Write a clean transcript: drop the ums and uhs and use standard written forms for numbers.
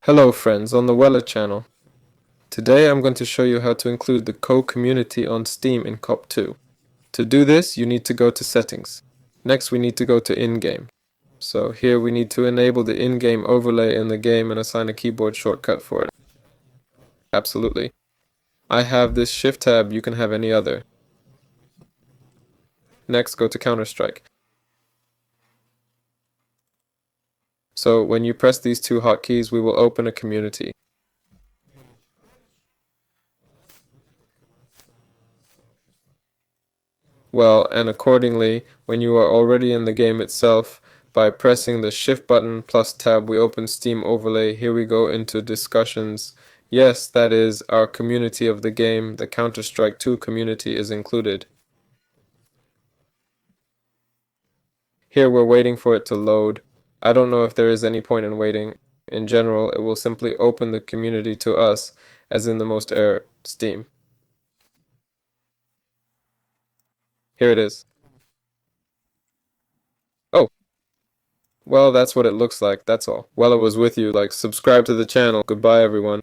Hello friends on the Weller channel. Today I'm going to show you how to include the co-community on Steam in COP2. To do this, you need to go to Settings. Next we need to go to In-Game. So here we need to enable the in-game overlay in the game and assign a keyboard shortcut for it. Absolutely. I have this Shift tab, you can have any other. Next go to Counter-Strike. So when you press these two hotkeys, we will open a community. Well, and accordingly, when you are already in the game itself, by pressing the Shift button plus tab, we open Steam Overlay. Here we go into discussions. Yes, that is our community of the game. The Counter-Strike 2 community is included. Here we're waiting for it to load. I don't know if there is any point in waiting. In general, it will simply open the community to us, as in the most air Steam. Here it is. Oh, well, that's what it looks like, that's all. Well, it was with you, like, subscribe to the channel. Goodbye, everyone.